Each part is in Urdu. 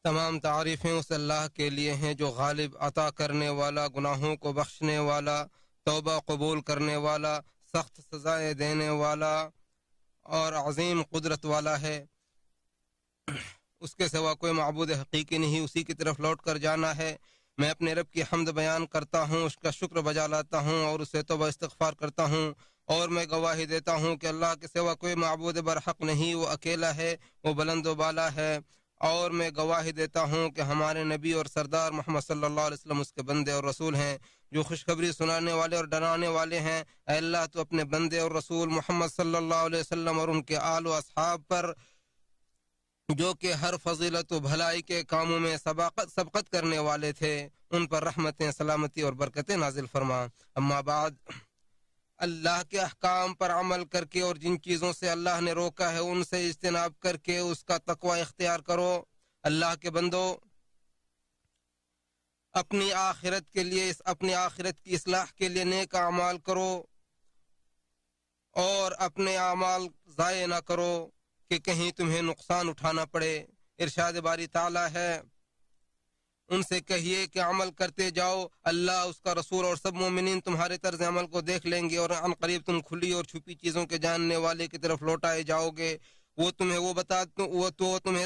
تمام تعریفیں اس اللہ کے لیے ہیں جو غالب، عطا کرنے والا، گناہوں کو بخشنے والا، توبہ قبول کرنے والا، سخت سزائیں دینے والا اور عظیم قدرت والا ہے۔ اس کے سوا کوئی معبود حقیقی نہیں، اسی کی طرف لوٹ کر جانا ہے۔ میں اپنے رب کی حمد بیان کرتا ہوں، اس کا شکر بجا لاتا ہوں اور اسے توبہ استغفار کرتا ہوں، اور میں گواہی دیتا ہوں کہ اللہ کے سوا کوئی معبود برحق نہیں، وہ اکیلا ہے، وہ بلند و بالا ہے۔ اور میں گواہی دیتا ہوں کہ ہمارے نبی اور سردار محمد صلی اللہ علیہ وسلم اس کے بندے اور رسول ہیں، جو خوشخبری سنانے والے اور ڈرانے والے ہیں۔ اے اللہ، تو اپنے بندے اور رسول محمد صلی اللہ علیہ وسلم اور ان کے آل و اصحاب پر، جو کہ ہر فضیلت و بھلائی کے کاموں میں سبقت کرنے والے تھے، ان پر رحمتیں، سلامتی اور برکتیں نازل فرما۔ اما بعد، اللہ کے احکام پر عمل کر کے اور جن چیزوں سے اللہ نے روکا ہے ان سے اجتناب کر کے اس کا تقوی اختیار کرو۔ اللہ کے بندو، اپنی آخرت کی اصلاح کے لیے نیک اعمال کرو اور اپنے اعمال ضائع نہ کرو کہ کہیں تمہیں نقصان اٹھانا پڑے۔ ارشاد باری تعالی ہے، ان سے کہیے کہ عمل کرتے جاؤ، اللہ، اس کا رسول اور سب مومنین تمہارے طرز عمل کو دیکھ لیں گے، اور عن قریب تم کھلی اور چھپی چیزوں کے جاننے والے کی طرف لوٹائے جاؤ گے۔ وہ تمہیں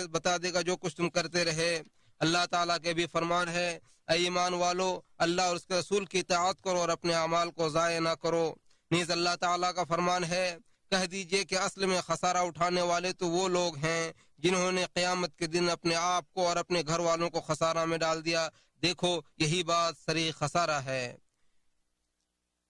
بتا دے گا جو کچھ تم کرتے رہے۔ اللہ تعالیٰ کے بھی فرمان ہے، اے ایمان والو، اللہ اور اس کے رسول کی اطاعت کرو اور اپنے اعمال کو ضائع نہ کرو۔ نیز اللہ تعالیٰ کا فرمان ہے، کہہ دیجئے کہ اصل میں خسارہ اٹھانے والے تو وہ لوگ ہیں جنہوں نے قیامت کے دن اپنے آپ کو اور اپنے گھر والوں کو خسارہ میں ڈال دیا۔ دیکھو، یہی بات صریح خسارہ ہے۔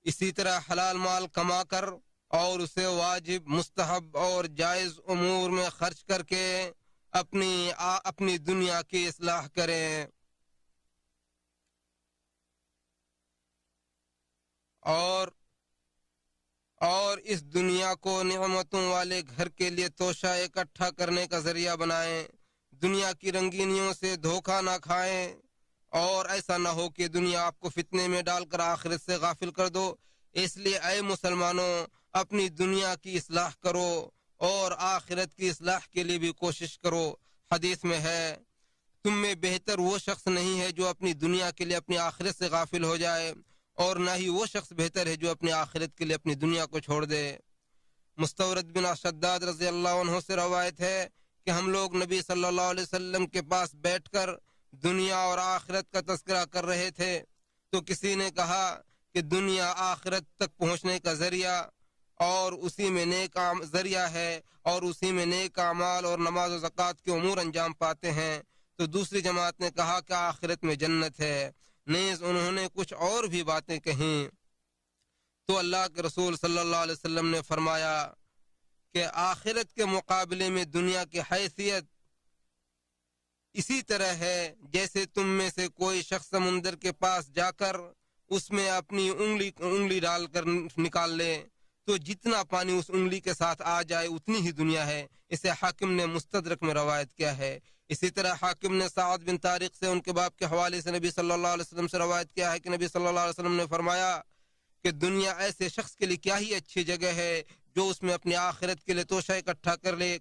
اسی طرح حلال مال کما کر اور اسے واجب، مستحب اور جائز امور میں خرچ کر کے اپنی دنیا کی اصلاح کریں، اور اس دنیا کو نعمتوں والے گھر کے لیے توشہ اکٹھا کرنے کا ذریعہ بنائیں۔ دنیا کی رنگینیوں سے دھوکہ نہ کھائیں، اور ایسا نہ ہو کہ دنیا آپ کو فتنے میں ڈال کر آخرت سے غافل کر دو۔ اس لیے اے مسلمانوں، اپنی دنیا کی اصلاح کرو اور آخرت کی اصلاح کے لیے بھی کوشش کرو۔ حدیث میں ہے، تم میں بہتر وہ شخص نہیں ہے جو اپنی دنیا کے لیے اپنی آخرت سے غافل ہو جائے، اور نہ ہی وہ شخص بہتر ہے جو اپنی آخرت کے لیے اپنی دنیا کو چھوڑ دے۔ مستورد بن شداد رضی اللہ عنہ سے روایت ہے کہ ہم لوگ نبی صلی اللہ علیہ وسلم کے پاس بیٹھ کر دنیا اور آخرت کا تذکرہ کر رہے تھے، تو کسی نے کہا کہ دنیا آخرت تک پہنچنے کا ذریعہ ہے، اور اسی میں نیک اعمال اور نماز و زکوٰۃ کے امور انجام پاتے ہیں۔ تو دوسری جماعت نے کہا کہ آخرت میں جنت ہے۔ نیز انہوں نے کچھ اور بھی باتیں کہیں، تو اللہ کے رسول صلی اللہ علیہ وسلم نے فرمایا کہ آخرت کے مقابلے میں دنیا کی حیثیت اسی طرح ہے جیسے تم میں سے کوئی شخص سمندر کے پاس جا کر اس میں اپنی انگلی ڈال کر نکال لے، تو جتنا پانی اس انگلی کے ساتھ آ جائے اتنی ہی دنیا ہے۔ اسے حاکم نے مستدرک میں روایت کیا ہے۔ اسی طرح حاکم نے سعد بن طارق سے ان کے باپ کے حوالے سے نبی صلی اللہ علیہ وسلم سے روایت کیا ہے کہ نبی صلی اللہ علیہ وسلم نے فرمایا کہ دنیا ایسے شخص کے لیے کیا ہی اچھی جگہ ہے جو اس میں اپنی آخرت کے لیے توشہ اکٹھا کرے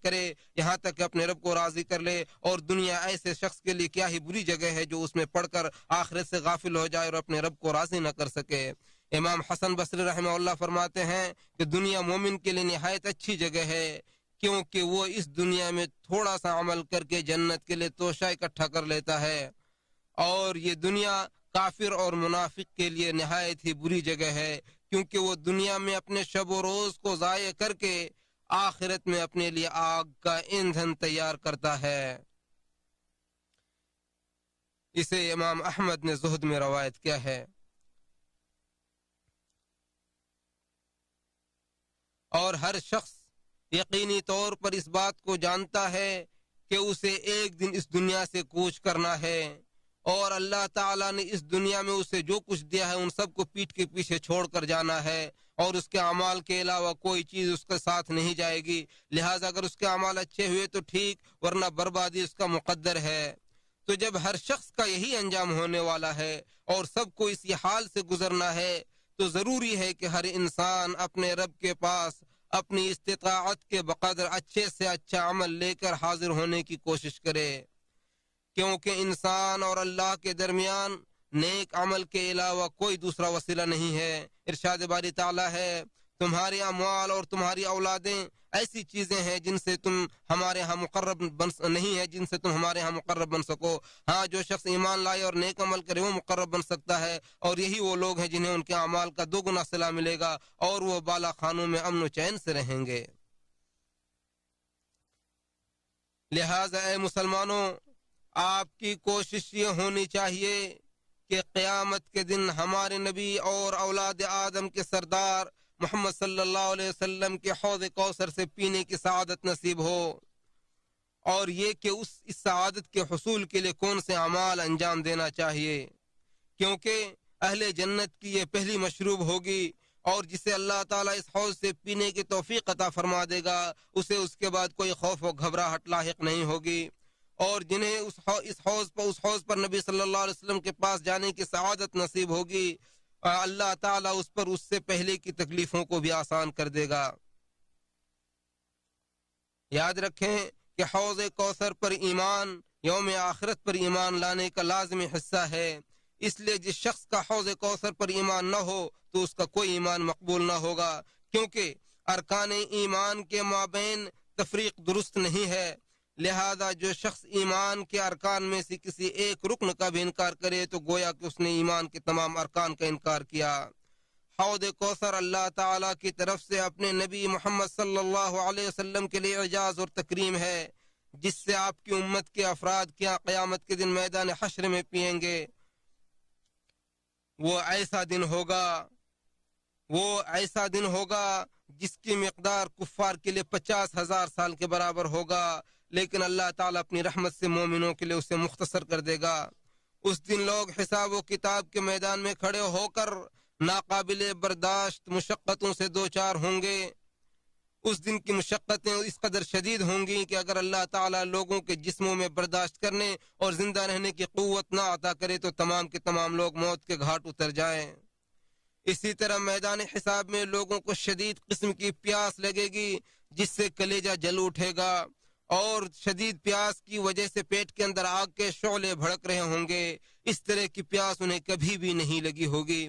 یہاں تک کہ اپنے رب کو راضی کر لے، اور دنیا ایسے شخص کے لیے کیا ہی بری جگہ ہے جو اس میں پڑھ کر آخرت سے غافل ہو جائے اور اپنے رب کو راضی نہ کر سکے۔ امام حسن بصری رحمہ اللہ فرماتے ہیں کہ دنیا مومن کے لیے نہایت اچھی جگہ ہے، کیونکہ وہ اس دنیا میں تھوڑا سا عمل کر کے جنت کے لیے توشہ اکٹھا کر لیتا ہے، اور یہ دنیا کافر اور منافق کے لیے نہایت ہی بری جگہ ہے، کیونکہ وہ دنیا میں اپنے شب و روز کو ضائع کر کے آخرت میں اپنے لیے آگ کا ایندھن تیار کرتا ہے۔ اسے امام احمد نے زہد میں روایت کیا ہے۔ اور ہر شخص یقینی طور پر اس بات کو جانتا ہے کہ اسے ایک دن اس دنیا سے کوچ کرنا ہے، اور اللہ تعالیٰ نے اس دنیا میں اسے جو کچھ دیا ہے ان سب کو پیٹھ کے پیچھے چھوڑ کر جانا ہے، اور اس کے اعمال کے علاوہ کوئی چیز اس کے ساتھ نہیں جائے گی۔ لہٰذا اگر اس کے اعمال اچھے ہوئے تو ٹھیک، ورنہ بربادی اس کا مقدر ہے۔ تو جب ہر شخص کا یہی انجام ہونے والا ہے اور سب کو اسی حال سے گزرنا ہے، تو ضروری ہے کہ ہر انسان اپنے رب کے پاس اپنی استطاعت کے بقدر اچھے سے اچھا عمل لے کر حاضر ہونے کی کوشش کرے۔ کیونکہ انسان اور اللہ کے درمیان نیک عمل کے علاوہ کوئی دوسرا وسیلہ نہیں ہے۔ ارشاد باری تعالیٰ ہے، تمہارے اموال اور تمہاری اولادیں ایسی چیزیں ہیں جن سے تم ہمارے ہاں مقرب نہیں ہے، جن سے تم ہمارے ہاں مقرب بن سکو۔ ہاں، جو شخص ایمان لائے اور نیک عمل کرے وہ مقرب بن سکتا ہے، اور یہی وہ لوگ ہیں جنہیں ان کے اعمال کا 2 گنا صلہ ملے گا، اور وہ بالا خانوں میں امن و چین سے رہیں گے۔ لہذا اے مسلمانوں، آپ کی کوشش یہ ہونی چاہیے کہ قیامت کے دن ہمارے نبی اور اولاد آدم کے سردار محمد صلی اللہ علیہ وسلم کے حوض کوثر سے پینے کی سعادت نصیب ہو، اور یہ کہ اس سعادت کے حصول کے لیے کون سے اعمال انجام دینا چاہیے، کیونکہ اہل جنت کی یہ پہلی مشروب ہوگی، اور جسے اللہ تعالیٰ اس حوض سے پینے کی توفیق عطا فرما دے گا، اسے اس کے بعد کوئی خوف و گھبراہٹ لاحق نہیں ہوگی، اور جنہیں اس حوض پر نبی صلی اللہ علیہ وسلم کے پاس جانے کی سعادت نصیب ہوگی، اللہ تعالیٰ اس سے پہلے کی تکلیفوں کو بھی آسان کر دے گا۔ یاد رکھیں کہ حوض کوثر پر ایمان یوم آخرت پر ایمان لانے کا لازمی حصہ ہے، اس لیے جس شخص کا حوض کوثر پر ایمان نہ ہو تو اس کا کوئی ایمان مقبول نہ ہوگا، کیونکہ ارکان ایمان کے مابین تفریق درست نہیں ہے۔ لہذا جو شخص ایمان کے ارکان میں سے کسی ایک رکن کا بھی انکار کرے تو گویا کہ اس نے ایمان کے تمام ارکان کا انکار کیا۔ حوض کوثر اللہ تعالیٰ کی طرف سے اپنے نبی محمد صلی اللہ علیہ وسلم کے لیے اعزاز اور تکریم ہے، جس سے آپ کی امت کے افراد کیا قیامت کے دن میدان حشر میں پئیں گے۔ وہ ایسا دن ہوگا جس کی مقدار کفار کے لیے 50,000 سال کے برابر ہوگا، لیکن اللہ تعالیٰ اپنی رحمت سے مومنوں کے لیے اسے مختصر کر دے گا۔ اس دن لوگ حساب و کتاب کے میدان میں کھڑے ہو کر ناقابل برداشت مشقتوں سے دوچار ہوں گے۔ اس دن کی مشقتیں اس قدر شدید ہوں گی کہ اگر اللہ تعالیٰ لوگوں کے جسموں میں برداشت کرنے اور زندہ رہنے کی قوت نہ عطا کرے تو تمام کے تمام لوگ موت کے گھاٹ اتر جائیں۔ اسی طرح میدان حساب میں لوگوں کو شدید قسم کی پیاس لگے گی، جس سے کلیجہ جل اٹھے گا، اور شدید پیاس کی وجہ سے پیٹ کے اندر آگ کے شعلے بھڑک رہے ہوں گے۔ اس طرح کی پیاس انہیں کبھی بھی نہیں لگی ہوگی۔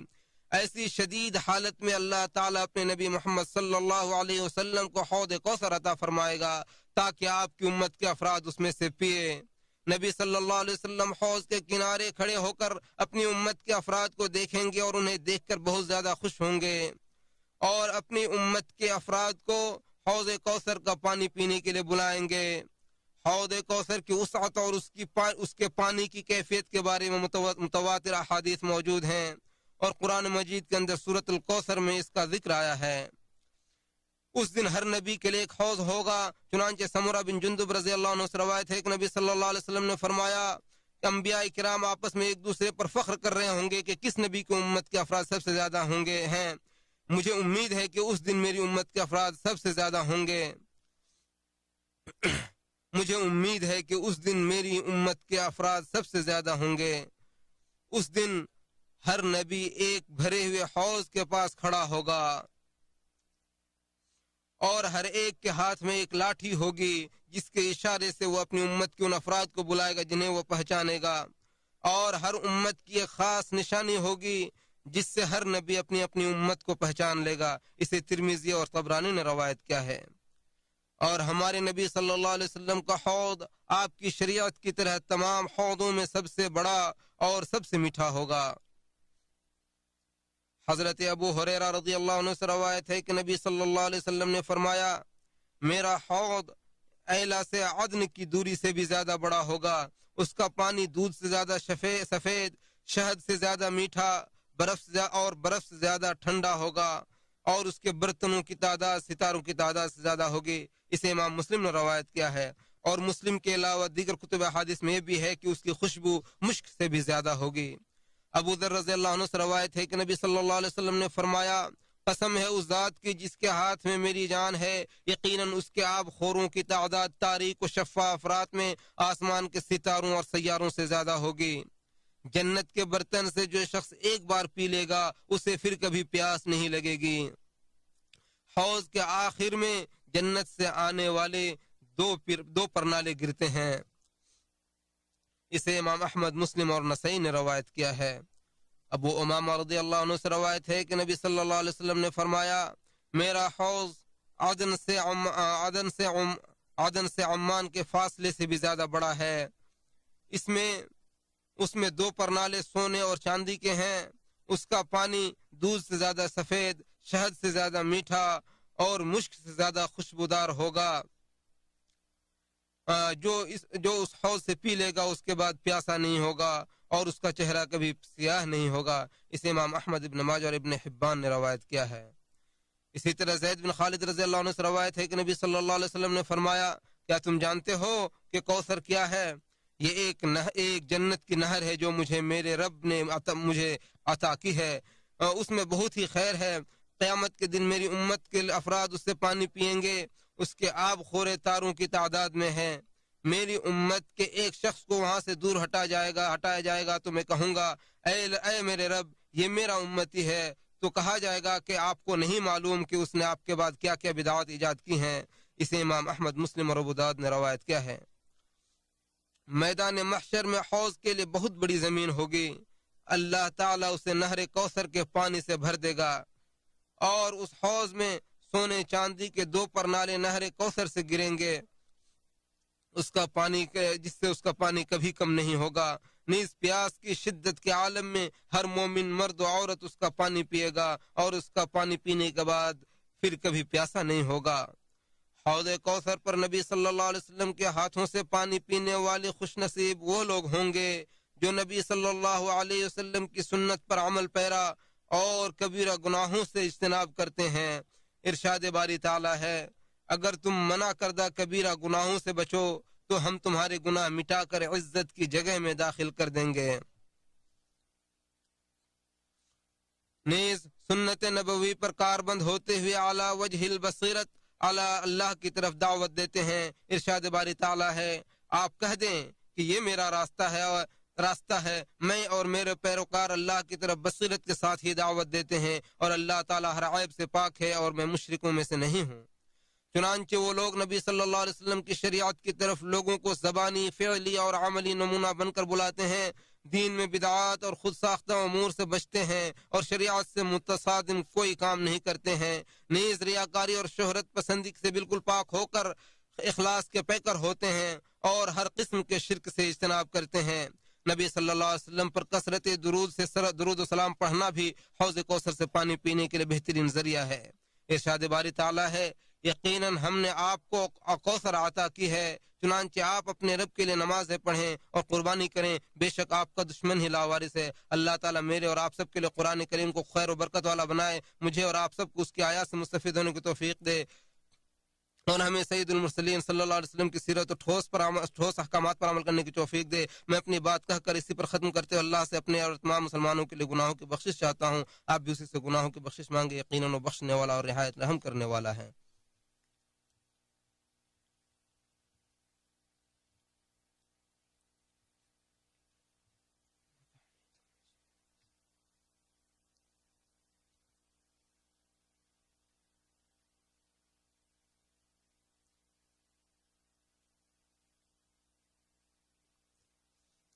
ایسی شدید حالت میں اللہ تعالیٰ اپنے نبی محمد صلی اللہ علیہ وسلم کو حوض کوثر عطا فرمائے گا تاکہ آپ کی امت کے افراد اس میں سے پیے۔ نبی صلی اللہ علیہ وسلم حوض کے کنارے کھڑے ہو کر اپنی امت کے افراد کو دیکھیں گے اور انہیں دیکھ کر بہت زیادہ خوش ہوں گے، اور اپنی امت کے افراد کو حوض کوثر کا پانی پینے کے لیے بلائیں گے۔ حوض کوثر کی وسعت اور اس کے پانی کی کیفیت کے بارے میں متواتر احادیث موجود ہیں، اور قرآن مجید کے اندر سورۃ الکوثر میں اس کا ذکر آیا ہے۔ اس دن ہر نبی کے لیے ایک حوض ہوگا، چنانچہ سمرہ بن جندب رضی اللہ عنہ سے روایت ہے کہ نبی صلی اللہ علیہ وسلم نے فرمایا کہ انبیاء کرام آپس میں ایک دوسرے پر فخر کر رہے ہوں گے کہ کس نبی کی امت کے افراد سب سے زیادہ ہوں گے ہیں۔ مجھے امید ہے کہ اس دن میری امت کے افراد سب سے زیادہ ہوں گے۔ مجھے امید ہے کہ اس دن میری امت کے افراد سب سے زیادہ ہوں گے۔ اس دن ہر نبی ایک بھرے ہوئے حوض کے پاس کھڑا ہوگا، اور ہر ایک کے ہاتھ میں ایک لاٹھی ہوگی جس کے اشارے سے وہ اپنی امت کے ان افراد کو بلائے گا جنہیں وہ پہچانے گا، اور ہر امت کی ایک خاص نشانی ہوگی جس سے ہر نبی اپنی اپنی امت کو پہچان لے گا۔ اسے ترمذی اور طبرانی نے روایت کیا ہے۔ اور ہمارے نبی صلی اللہ علیہ وسلم کا حوض آپ کی شریعت کی طرح تمام حوضوں میں سب سے بڑا اور سب سے میٹھا ہوگا۔ حضرت ابو ہریرہ رضی اللہ عنہ سے روایت ہے کہ نبی صلی اللہ علیہ وسلم نے فرمایا، میرا حوض ایلا سے عدن کی دوری سے بھی زیادہ بڑا ہوگا، اس کا پانی دودھ سے زیادہ سفید، شہد سے زیادہ میٹھا، برف سے زیادہ ٹھنڈا ہوگا، اور اس کے برتنوں کی تعداد ستاروں کی تعداد سے زیادہ ہوگی۔ اسے امام مسلم نے روایت کیا ہے، اور مسلم کے علاوہ دیگر کتب احادیث میں بھی ہے کہ اس کی خوشبو مشک سے بھی زیادہ ہوگی۔ ابو ذر رضی اللہ عنہ سے روایت ہے کہ نبی صلی اللہ علیہ وسلم نے فرمایا، قسم ہے اس ذات کی جس کے ہاتھ میں میری جان ہے، یقیناً اس کے آب خوروں کی تعداد تاریک و شفاف رات میں آسمان کے ستاروں اور سیاروں سے زیادہ ہوگی۔ جنت کے برتن سے جو شخص ایک بار پی لے گا اسے پھر کبھی پیاس نہیں لگے گی۔ حوض کے آخر میں جنت سے آنے والے دو پرنالے گرتے ہیں۔ اسے امام احمد، مسلم اور نسائی نے روایت کیا ہے۔ ابو امامہ رضی اللہ عنہ سے روایت ہے کہ نبی صلی اللہ علیہ وسلم نے فرمایا، میرا حوض عدن سے عمان کے فاصلے سے بھی زیادہ بڑا ہے۔ اس میں 2 پرنالے سونے اور چاندی کے ہیں۔ اس کا پانی دودھ سے زیادہ سفید، شہد سے زیادہ میٹھا اور مشک سے زیادہ خوشبودار ہوگا۔ جو اس حوض سے پی لے گا اس کے بعد پیاسا نہیں ہوگا اور اس کا چہرہ کبھی سیاہ نہیں ہوگا۔ اسے امام احمد، ابن ماجہ اور ابن حبان نے روایت کیا ہے۔ اسی طرح زید بن خالد رضی اللہ عنہ سے روایت ہے کہ نبی صلی اللہ علیہ وسلم نے فرمایا، کیا تم جانتے ہو کہ کوثر کیا ہے؟ یہ ایک جنت کی نہر ہے جو میرے رب نے مجھے عطا کی ہے۔ اس میں بہت ہی خیر ہے۔ قیامت کے دن میری امت کے افراد اس سے پانی پیئیں گے، اس کے آب خورے تاروں کی تعداد میں ہے۔ میری امت کے ایک شخص کو وہاں سے دور ہٹایا جائے گا تو میں کہوں گا، اے میرے رب، یہ میرا امتی ہے۔ تو کہا جائے گا کہ آپ کو نہیں معلوم کہ اس نے آپ کے بعد کیا کیا بدعات ایجاد کی ہیں۔ اسے امام احمد، مسلم اور ابو داؤد نے روایت کیا ہے۔ میدان محشر میں حوض کے لیے بہت بڑی زمین ہوگی۔ اللہ تعالیٰ اسے نہر کوثر کے پانی سے بھر دے گا اور اس حوض میں سونے چاندی کے 2 پرنالے نہر کوثر سے گریں گے، جس سے اس کا پانی کبھی کم نہیں ہوگا۔ نیز پیاس کی شدت کے عالم میں ہر مومن مرد و عورت اس کا پانی پیے گا اور اس کا پانی پینے کے بعد پھر کبھی پیاسا نہیں ہوگا۔ حوض کوثر پر نبی صلی اللہ علیہ وسلم کے ہاتھوں سے پانی پینے والے خوش نصیب وہ لوگ ہوں گے جو نبی صلی اللہ علیہ وسلم کی سنت پر عمل پیرا اور کبیرہ گناہوں سے اجتناب کرتے ہیں۔ ارشاد باری تعالی ہے، اگر تم منع کردہ کبیرہ گناہوں سے بچو تو ہم تمہارے گناہ مٹا کر عزت کی جگہ میں داخل کر دیں گے۔ نیز سنت نبوی پر کاربند ہوتے ہوئے اعلیٰ وجہ البصیرت اللہ کی طرف دعوت دیتے ہیں۔ ارشاد باری تعالی ہے، آپ کہہ دیں کہ یہ میرا راستہ ہے، میں اور میرے پیروکار اللہ کی طرف بصیرت کے ساتھ ہی دعوت دیتے ہیں اور اللہ تعالی ہر عیب سے پاک ہے اور میں مشرکوں میں سے نہیں ہوں۔ چنانچہ وہ لوگ نبی صلی اللہ علیہ وسلم کی شریعت کی طرف لوگوں کو زبانی، فعلی اور عملی نمونہ بن کر بلاتے ہیں، دین میں بدعات اور خود ساختہ امور سے بچتے ہیں اور شریعت سے متصادم کوئی کام نہیں کرتے ہیں۔ نیز ریاکاری اور شہرت پسندی سے بالکل پاک ہو کر اخلاص کے پیکر ہوتے ہیں اور ہر قسم کے شرک سے اجتناب کرتے ہیں۔ نبی صلی اللہ علیہ وسلم پر کثرت درود و سلام پڑھنا بھی حوض کوثر سے پانی پینے کے لیے بہترین ذریعہ ہے۔ ارشاد باری تعالی ہے، یقیناً ہم نے آپ کو کوثر عطا کی ہے، چنانچہ آپ اپنے رب کے لیے نمازیں پڑھیں اور قربانی کریں، بے شک آپ کا دشمن ہی لاوارث ہے۔ اللہ تعالیٰ میرے اور آپ سب کے لیے قرآن کریم کو خیر و برکت والا بنائے، مجھے اور آپ سب کو اس کی آیات سے مستفید ہونے کی توفیق دے اور ہمیں سید المرسلین صلی اللہ علیہ وسلم کی سیرت و ٹھوس احکامات پر عمل کرنے کی توفیق دے۔ میں اپنی بات کہہ کر اسی پر ختم کرتے ہوئے اللہ سے اپنے اور تمام مسلمانوں کے لیے گناہوں کی بخشش چاہتا ہوں۔ آپ بھی اسی سے گناہوں کی بخشش مانگے، یقیناً وہ بخشنے والا اور نہایت رحم کرنے والا ہے۔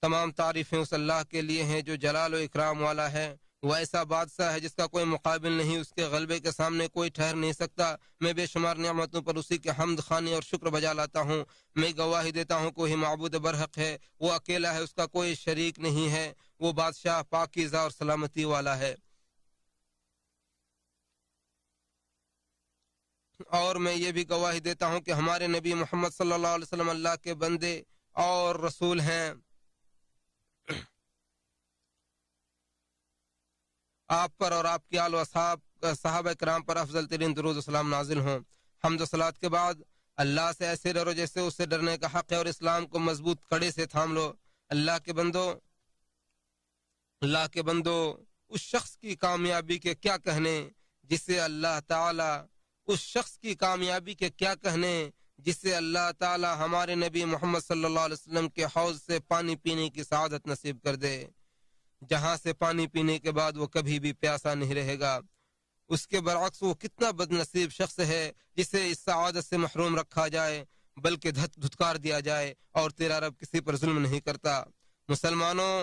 تمام تعریفیں اس اللہ کے لیے ہیں جو جلال و اکرام والا ہے۔ وہ ایسا بادشاہ ہے جس کا کوئی مقابل نہیں، اس کے غلبے کے سامنے کوئی ٹھہر نہیں سکتا۔ میں بے شمار نعمتوں پر اسی کے حمد خوانی اور شکر بجا لاتا ہوں۔ میں گواہی دیتا ہوں کہ وہی معبود برحق ہے، وہ اکیلا ہے، اس کا کوئی شریک نہیں ہے۔ وہ بادشاہ پاکیزہ اور سلامتی والا ہے۔ اور میں یہ بھی گواہی دیتا ہوں کہ ہمارے نبی محمد صلی اللہ علیہ وسلم اللہ کے بندے اور رسول ہیں۔ آپ پر اور آپ کی آل و صحابہ کرام پر افضل ترین درود و سلام نازل ہوں۔ حمد و صلات کے بعد اللہ سے ایسے ڈرو جیسے اس سے ڈرنے کا حق ہے اور اسلام کو مضبوط کڑے سے تھام لو۔ اللہ کے بندو اس شخص کی کامیابی کے کیا کہنے جسے اللہ تعالی ہمارے نبی محمد صلی اللہ علیہ وسلم کے حوض سے پانی پینے کی سعادت نصیب کر دے، جہاں سے پانی پینے کے بعد وہ کبھی بھی پیاسا نہیں رہے گا۔ اس کے برعکس وہ کتنا بد نصیب شخص ہے جسے اس سعادت سے محروم رکھا جائے، بلکہ دھتکار دیا جائے۔ اور تیرا رب کسی پر ظلم نہیں کرتا۔ مسلمانوں،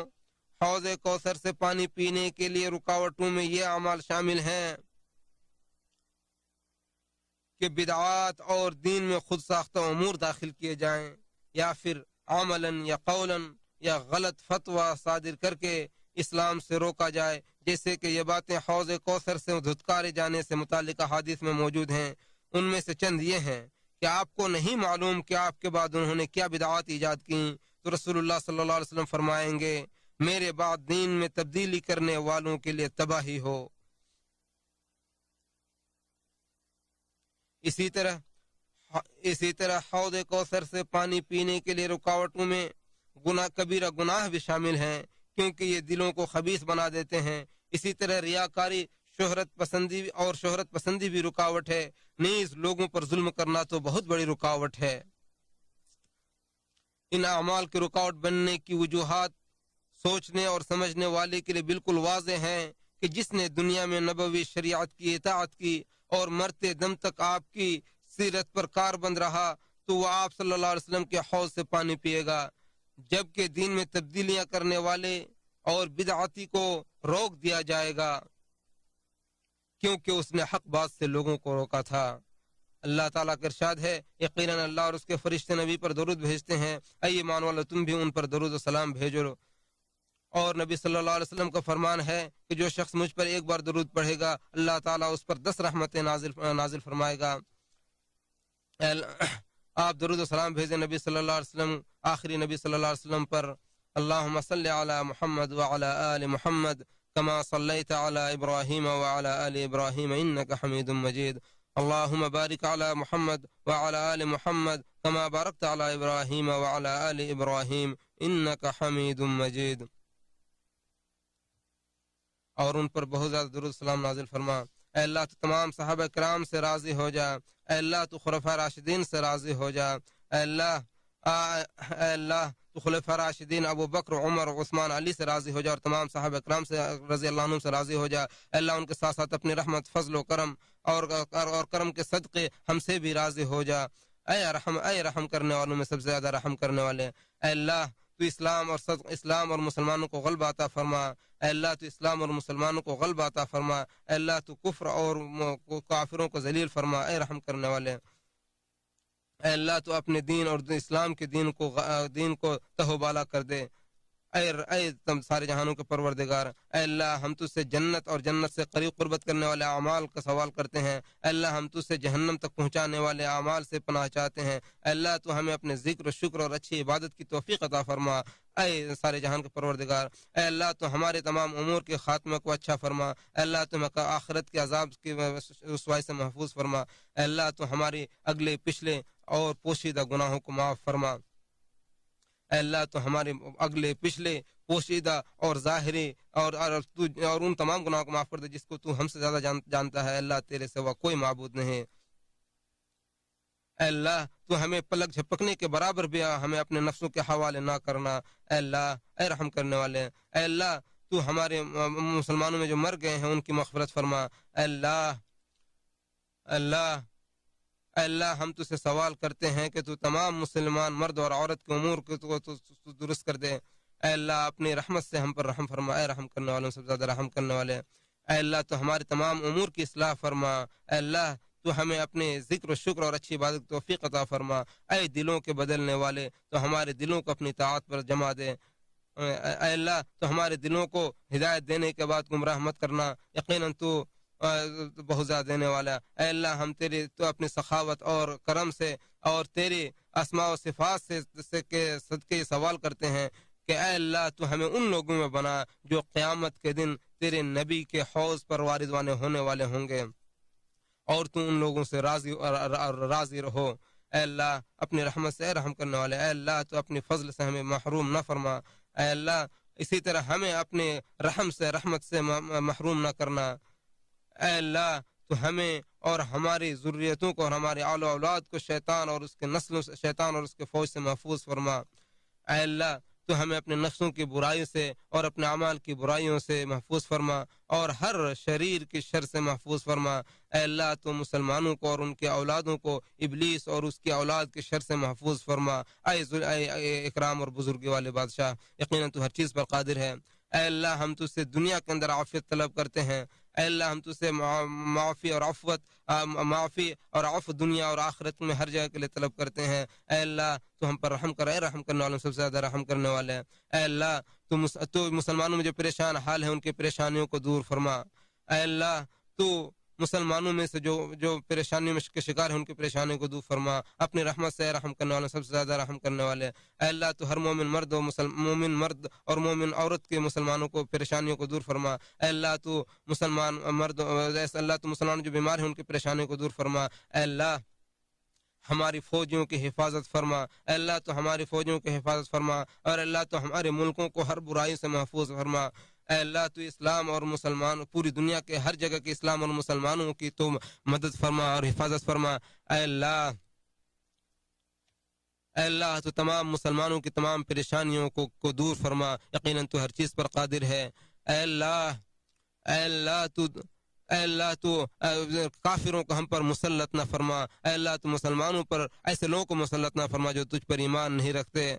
حوض کوثر سے پانی پینے کے لیے رکاوٹوں میں یہ اعمال شامل ہیں کہ بدعات اور دین میں خود ساختہ امور داخل کیے جائیں، یا پھر عملاً یا قولاً یا غلط فتویٰ صادر کر کے اسلام سے روکا جائے، جیسے کہ یہ باتیں حوض کوثر سے دھتکارے جانے سے متعلق حدیث میں موجود ہیں۔ ان میں سے چند یہ ہیں کہ آپ کو نہیں معلوم کہ آپ کے بعد انہوں نے کیا بدعات ایجاد کیں، تو رسول اللہ صلی اللہ علیہ وسلم فرمائیں گے میرے بعد دین میں تبدیلی کرنے والوں کے لیے تباہی ہو۔ اسی طرح حوض کوثر سے پانی پینے کے لیے رکاوٹوں میں کبیرہ گناہ بھی شامل ہیں، کیونکہ یہ دلوں کو خبیث بنا دیتے ہیں۔ اسی طرح ریاکاری، شہرت پسندی بھی رکاوٹ ہے۔ نیز لوگوں پر ظلم کرنا تو بہت بڑی رکاوٹ ہے۔ ان اعمال کی رکاوٹ بننے کی وجوہات سوچنے اور سمجھنے والے کے لیے بالکل واضح ہیں کہ جس نے دنیا میں نبوی شریعت کی اطاعت کی اور مرتے دم تک آپ کی سیرت پر کاربند رہا تو وہ آپ صلی اللہ علیہ وسلم کے حوض سے پانی پیے گا، جبکہ دین میں تبدیلیاں کرنے والے اور بدعاتی کو روک دیا جائے گا، کیونکہ اس نے حق بات سے لوگوں کو روکا تھا۔ اللہ تعالیٰ کا ارشاد ہے، یقیناً اللہ اور اس کے فرشتے نبی پر درود بھیجتے ہیں، اے ایمان والو تم بھی ان پر درود و سلام بھیجو۔ اور نبی صلی اللہ علیہ وسلم کا فرمان ہے کہ جو شخص مجھ پر ایک بار درود پڑھے گا اللہ تعالیٰ اس پر 10 رحمتیں نازل فرمائے گا۔ آپ درود و سلام بھیجیں نبی صلی اللہ علیہ وسلم، آخری نبی صلی اللہ علیہ وسلم پر۔ اللہم صلی علی محمد وعلی آل محمد کما صلیت علی ابراہیم وعلی آل ابراہیم انک حمید مجید۔ اللہم بارک علی محمد وعلی آل محمد کما بارکت علی ابراہیم وعلی آل ابراہیم انک حمید مجید۔ اور ان پر بہت زیادہ درود سلام نازل فرما۔ اے اللہ تو تمام صحابہ کرام سے راضی ہو جا، اے اللہ تو خلفاء راشدین سے راضی ہو جا، اے اللہ تو خلفاء راشدین ابو بکر، عمر، عثمان، علی سے راضی ہو جا، اور تمام صحابہ کرام سے رضی اللہ عنہم سے راضی ہو جا۔ اے اللہ ان کے ساتھ ساتھ اپنی رحمت، فضل و کرم اور کرم کے صدقے ہم سے بھی راضی ہو جا۔ اے رحم کرنے والوں میں سب سے زیادہ رحم کرنے والے، اے اللہ تو اسلام اور مسلمانوں کو غلبہ عطا فرما، اے اللہ تو اسلام اور مسلمانوں کو غلبہ عطا فرما، اے اللہ تو کفر اور کافروں کو ذلیل فرما، اے رحم کرنے والے، اے اللہ تو اپنے دین اور اسلام کے دین کو تہو بالا کر دے۔ اے تم سارے جہانوں کے پروردگار، اے اللہ ہم تجھ سے جنت اور جنت سے قریب قربت کرنے والے اعمال کا سوال کرتے ہیں، اے اللہ ہم تجھ سے جہنم تک پہنچانے والے اعمال سے پناہ چاہتے ہیں، اے اللہ تو ہمیں اپنے ذکر و شکر اور اچھی عبادت کی توفیق عطا فرما، اے سارے جہان کے پروردگار، اے اللہ تو ہمارے تمام امور کے خاتمہ کو اچھا فرما، اے اللہ تو ہمیں آخرت کے عذاب کی رسوائی سے محفوظ فرما، اے اللہ تو ہماری اگلے پچھلے اور پوشیدہ گناہوں کو معاف فرما، اے اللہ تو ہمارے اگلے پچھلے پوشیدہ اور ظاہری اور ان تمام گناہوں کو معاف کر دے جس کو تو ہم سے زیادہ جانتا ہے، اے اللہ تیرے سوا کوئی معبود نہیں، اے اللہ تو ہمیں پلک جھپکنے کے برابر بھی ہمیں اپنے نفسوں کے حوالے نہ کرنا، اے اللہ اے رحم کرنے والے، اے اللہ تو ہمارے مسلمانوں میں جو مر گئے ہیں ان کی مغفرت فرما، اے اللہ ہم تجھ سے سوال کرتے ہیں کہ تو تمام مسلمان مرد اور عورت کے امور کو تو درست کر دے، اے اللہ اپنی رحمت سے ہم پر رحم فرما، اے رحم کرنے والوں سے زیادہ رحم کرنے والے، اے اللہ تو ہمارے تمام امور کی اصلاح فرما، اے اللہ تو ہمیں اپنے ذکر و شکر اور اچھی عبادت کی توفیق عطا فرما، اے دلوں کے بدلنے والے تو ہمارے دلوں کو اپنی طاعت پر جما دے، اے اللہ تو ہمارے دلوں کو ہدایت دینے کے بعد گمراہ مت کرنا، یقیناً تو بہت زیادہ دینے والا، اے اللہ ہم تو اپنی سخاوت اور کرم سے اور تیری اسماء و صفات سے صدقے سوال کرتے ہیں کہ اے اللہ تو ہمیں ان لوگوں میں بنا جو قیامت کے دن تیرے نبی کے حوض پر واردوانے ہونے والے ہوں گے، اور تو ان لوگوں سے راضی رہو، اے اللہ اپنی رحمت سے اے رحم کرنے والے، اے اللہ تو اپنی فضل سے ہمیں محروم نہ فرما، اے اللہ اسی طرح ہمیں اپنے رحم سے رحمت سے محروم نہ کرنا، اے اللہ تو ہمیں اور ہماری ذریتوں کو اور ہمارے آل و اولاد کو شیطان اور اس کے نسلوں سے، شیطان اور اس کے فوج سے محفوظ فرما، اے اللہ تو ہمیں اپنے نفسوں کی برائیوں سے اور اپنے اعمال کی برائیوں سے محفوظ فرما اور ہر شریر کی شر سے محفوظ فرما۔ اے اللہ تو مسلمانوں کو اور ان کے اولادوں کو ابلیس اور اس کی اولاد کے شر سے محفوظ فرما۔ اے اکرام اور بزرگی والے بادشاہ، یقیناً تو ہر چیز پر قادر ہے۔ اے اللہ ہم تجھ سے دنیا کے اندر عافیت طلب کرتے ہیں۔ اے اللہ ہم تجھ سے معافی اور عفو دنیا اور آخرت میں ہر جگہ کے لیے طلب کرتے ہیں۔ اے اللہ تو ہم پر رحم کر، اے رحم کرنے والوں سب سے زیادہ رحم کرنے والے ہیں۔ اے اللہ تو مسلمانوں میں جو پریشان حال ہیں ان کی پریشانیوں کو دور فرما۔ اے اللہ تو مسلمانوں میں سے جو پریشانیوں میں کے شکار ہیں ان کی پریشانیوں کو دور فرما اپنی رحمت سے، رحم کرنے والوں سب سے زیادہ رحم کرنے والے۔ اے اللہ تو ہر مومن مرد اور مومن عورت کے مسلمانوں کو پریشانیوں کو دور فرما۔ اے اللہ تو مسلمان مرد، اللہ تو مسلمان جو بیمار ہیں ان کی پریشانیوں کو دور فرما۔ اے اللہ ہماری فوجیوں کی حفاظت فرما۔ اے اللہ تو ہماری فوجیوں کی حفاظت فرما اور اللہ تو ہمارے ملکوں کو ہر برائی سے محفوظ فرما۔ اے اللہ تو اسلام اور مسلمان پوری دنیا کے ہر جگہ کے اسلام اور مسلمانوں کی تو مدد فرما اور حفاظت فرما۔ اے اللہ تو تمام مسلمانوں کی تمام پریشانیوں کو دور فرما، یقیناً تو ہر چیز پر قادر ہے۔ اے اللہ تو کافروں کو ہم پر مسلط نہ فرما۔ اے اللہ تو مسلمانوں پر ایسے لوگوں کو مسلط نہ فرما جو تجھ پر ایمان نہیں رکھتے۔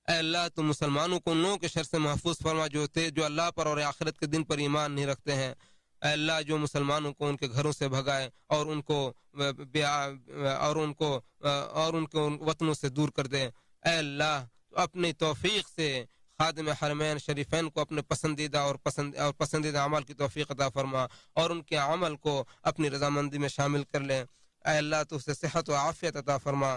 اے اللہ تو مسلمانوں کو ان لوگوں کے شر سے محفوظ فرما جو اللہ پر اور آخرت کے دن پر ایمان نہیں رکھتے ہیں۔ اے اللہ جو مسلمانوں کو ان کے گھروں سے بھگائے اور ان کو وطنوں سے دور کر دے۔ اے اللہ تو اپنی توفیق سے خادم حرمین شریفین کو اپنے پسندیدہ اور پسندیدہ عمل کی توفیق عطا فرما اور ان کے عمل کو اپنی رضامندی میں شامل کر لے۔ اے اللہ تو اسے صحت و عافیت عطا فرما۔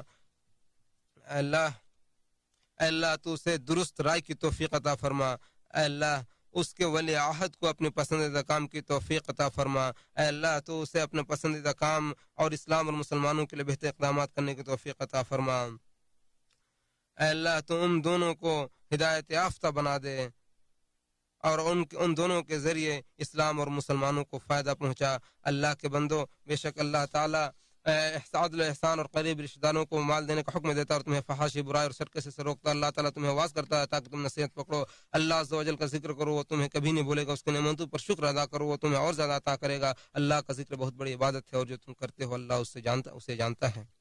اے اللہ تو اسے درست رائے کی توفیق عطا فرما۔ اے اللہ اس کے ولی عہد کو اپنے پسندیدہ کام کی توفیق عطا فرما۔ اے اللہ تو اسے اپنے پسندیدہ کام اور اسلام اور مسلمانوں کے لیے بہتر اقدامات کرنے کی توفیق عطا فرما۔ اے اللہ تو ان دونوں کو ہدایت یافتہ بنا دے اور ان دونوں کے ذریعے اسلام اور مسلمانوں کو فائدہ پہنچا۔ اللہ کے بندو، بے شک اللہ تعالیٰ عدل و احسان اور قریب رشتہ داروں کو مال دینے کا حکم دیتا اور تمہیں فحاشی برائی اور سرکشی سے روکتا۔ اللہ تعالیٰ تمہیں آواز کرتا ہے تاکہ تم نصیحت پکڑو۔ اللہ عز و جل کا ذکر کرو، وہ تمہیں کبھی نہیں بولے گا۔ اس کے نعمتوں پر شکر ادا کرو، وہ تمہیں اور زیادہ عطا کرے گا۔ اللہ کا ذکر بہت بڑی عبادت ہے اور جو تم کرتے ہو اللہ اسے جانتا ہے۔